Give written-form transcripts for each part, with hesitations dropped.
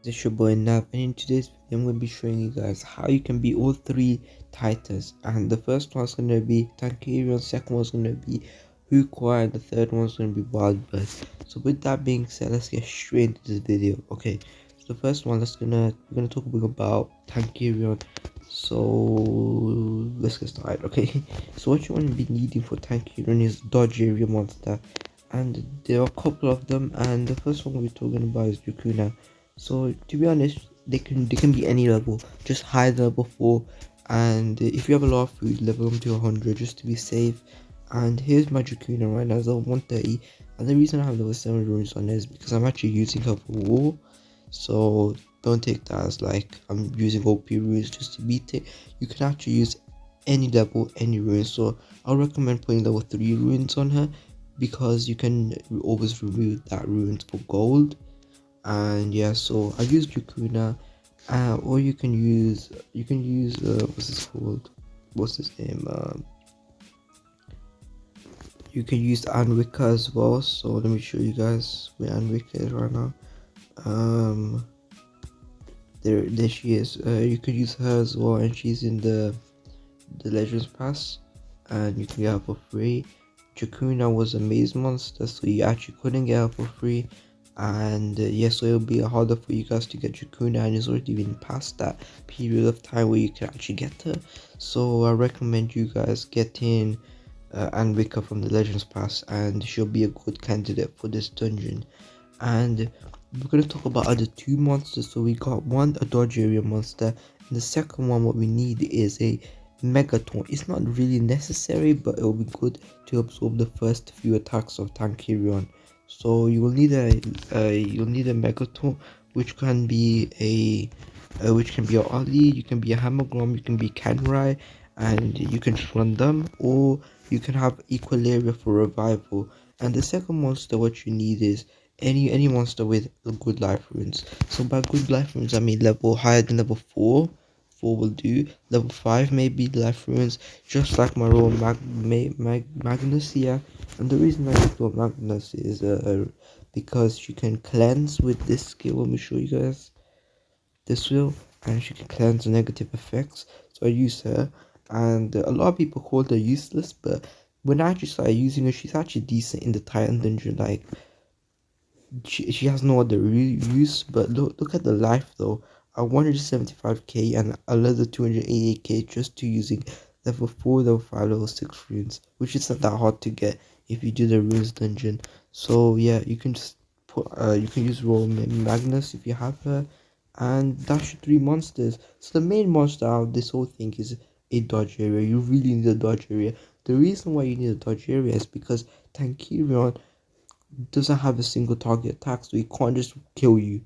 This is your boy Nav, and in today's video I'm going to be showing you guys how you can be all three Titans. And the first one's going to be Tankerion, second one's going to be Hookuai, and the third one's going to be Wildbird. So with that being said, let's get straight into this video. Okay, so the first one, we're gonna talk about Tankerion. So let's get started. Okay, so what you want to be needing for Tankerion is dodge area monster, and there are a couple of them, and the first one we're talking about is Yukuna. So to be honest, they can be any level, just high level 4, and if you have a lot of food, level them to 100 just to be safe. And here's my Dracuna right now, it's 130, and the reason I have level 7 runes on it is because I'm actually using her for war. So don't take that as like I'm using OP runes just to beat it. You can actually use any level, any runes. So I'll recommend putting level 3 runes on her, because you can always remove that runes for gold. And yeah, so I use Dracuna, or you can use what's this called, what's his name, you can use Anwika as well. So let me show you guys where Anwika is right now. There she is. You can use her as well, and she's in the Legends Pass, and you can get her for free. Dracuna was a maze monster, so you actually couldn't get her for free. And yeah, so it'll be harder for you guys to get Dracuna, and it's already been past that period of time where you can actually get her. So I recommend you guys getting Anvika from the Legends Pass, and she'll be a good candidate for this dungeon. And we're going to talk about other two monsters. So we got one, a dodge area monster, and the second one, what we need is a Megaton. It's not really necessary, but it will be good to absorb the first few attacks of Tankerion. So you will need a Megaton, which can be a Ollie, you can be a Hammergrom, you can be Kanrai, and you can run them, or you can have Equalaria for revival. And the second monster, what you need is any monster with good life runes. So by good life runes I mean level higher than level 4. 4 will do. Level 5 maybe life runes, just like my role Magnus here. And the reason I use Lord Magnus is because she can cleanse with this skill. Let me show you guys this will, and she can cleanse negative effects. So I use her, and a lot of people call her useless, but when I actually started using her, she's actually decent in the Titan dungeon. Like she has no other use. But look at the life though, 175k and another 288k just to using level 4, level 5, level 6 runes, which isn't that hard to get if you do the runes dungeon. So yeah, you can just put you can use roll Magnus if you have her, and that's your 3 monsters. So the main monster out of this whole thing is a dodge area. You really need a dodge area. The reason why you need a dodge area is because Tankerion doesn't have a single target attack, so he can't just kill you.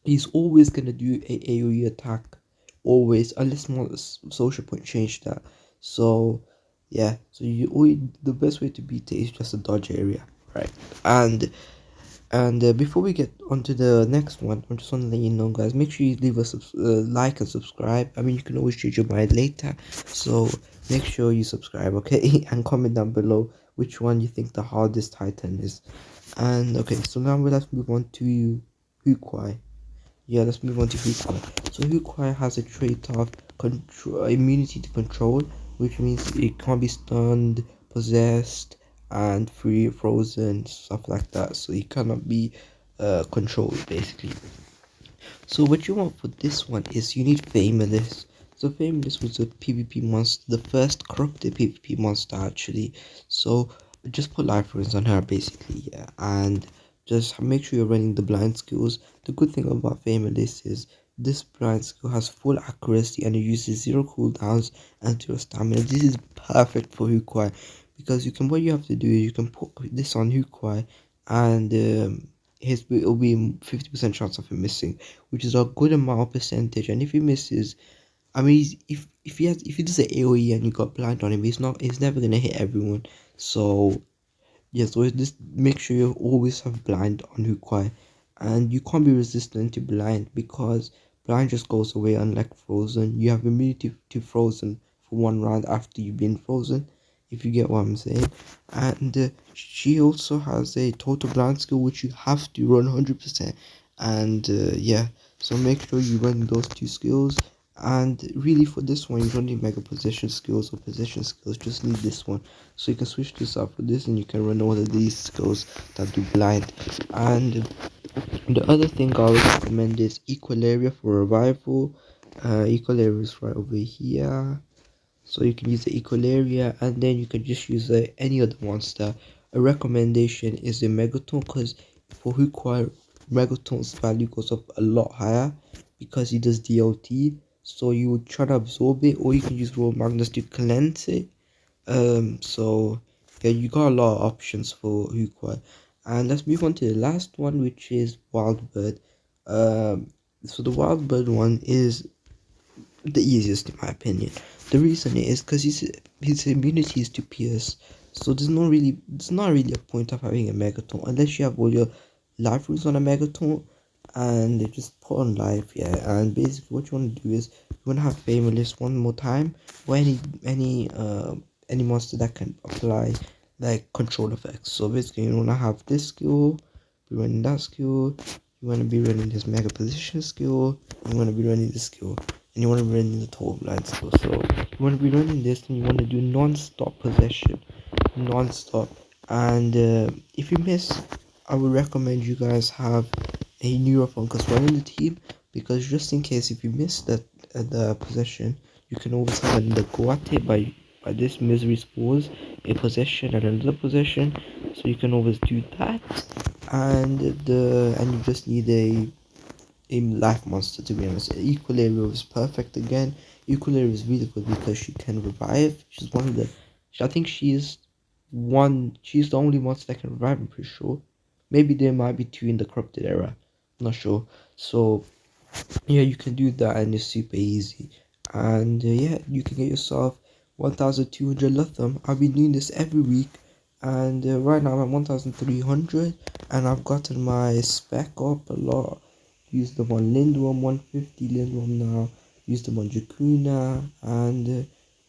He's always gonna do a AoE attack, always, unless social point change that. So yeah, so the best way to beat it is just a dodge area, right? And before we get onto the next one, I just want to let you know, guys, make sure you leave us like and subscribe. I mean, you can always change your mind later, so make sure you subscribe, okay? And comment down below which one you think the hardest Titan is. And okay, so now let's move on to Hookuai. Yeah, let's move on to Hookuai. So Hookuai has a trait of control, immunity to control, which means it can't be stunned, possessed, and frozen, stuff like that. So it cannot be controlled basically. So what you want for this one is you need Fameless. So Fameless was a PvP monster, the first corrupted PvP monster actually. So just put life runes on her basically, yeah, and just make sure you're running the blind skills. The good thing about Fameless is this blind skill has full accuracy and it uses 0 cooldowns and 0 stamina. This is perfect for Hookuai, because what you have to do is you can put this on Hookuai, and it'll be 50% chance of him missing, which is a good amount of percentage. And if he misses, I mean, if he does an AoE and you got blind on him, he's never gonna hit everyone. So yeah, so just make sure you always have blind on Hookuai, and you can't be resistant to blind, because blind just goes away. Unlike frozen, you have immunity to frozen for 1 round after you've been frozen, if you get what I'm saying. And she also has a total blind skill which you have to run 100%. And yeah, So make sure you run those two skills. And really for this one, you don't need mega position skills or position skills, just need this one. So you can switch this up for this and you can run all of these skills that do blind. And the other thing I would recommend is equal area for revival. Equal area is right over here, so you can use the equal area, and then you can just use any other monster. A recommendation is the Megaton, because for Hookuai, Megaton's value goes up a lot higher because he does DLT. So you would try to absorb it, or you can use Raw Magnus to cleanse it. So yeah, you got a lot of options for Hookuai. And let's move on to the last one, which is Wildbird. So the Wildbird one is the easiest in my opinion. The reason is because his immunity is to pierce, so there's not really a point of having a megaton unless you have all your life runes on a megaton and they just put on life. Yeah, and basically what you want to do is you want to have Fameless one more time, or any monster that can apply like control effects. So basically you want to have this skill, be running that skill, you want to be running this mega position skill, you want to be running this skill, and you want to be running the total blind skill. So you want to be running this and you want to do non-stop possession, non-stop. And if you miss, I would recommend you guys have a neurofungus running the team, because just in case if you miss that the possession, you can always have another go at it by this misery spores, a possession and another possession, so you can always do that. And you just need a life monster, to be honest. Equilibrium was perfect again. Equilibrium is really good because she can revive. She's one of the, I think she's the only monster that can revive, I'm pretty sure. Maybe there might be two in the corrupted era, I'm not sure. So yeah, you can do that and it's super easy. And yeah, you can get yourself 1200 lutum. I've been doing this every week, and right now I'm at 1300, and I've gotten my spec up a lot. Use them on Lindworm 150 Lindworm now, use them on Jakuna, and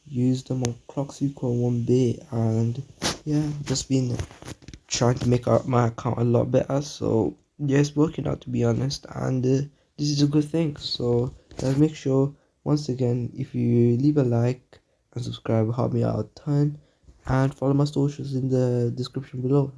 use them on Clocksuko 1B. And yeah, just been trying to make my account a lot better. So yeah, it's working out, to be honest, and this is a good thing. So guys, make sure once again, if you leave a like and subscribe, help me out a ton, and follow my socials in the description below.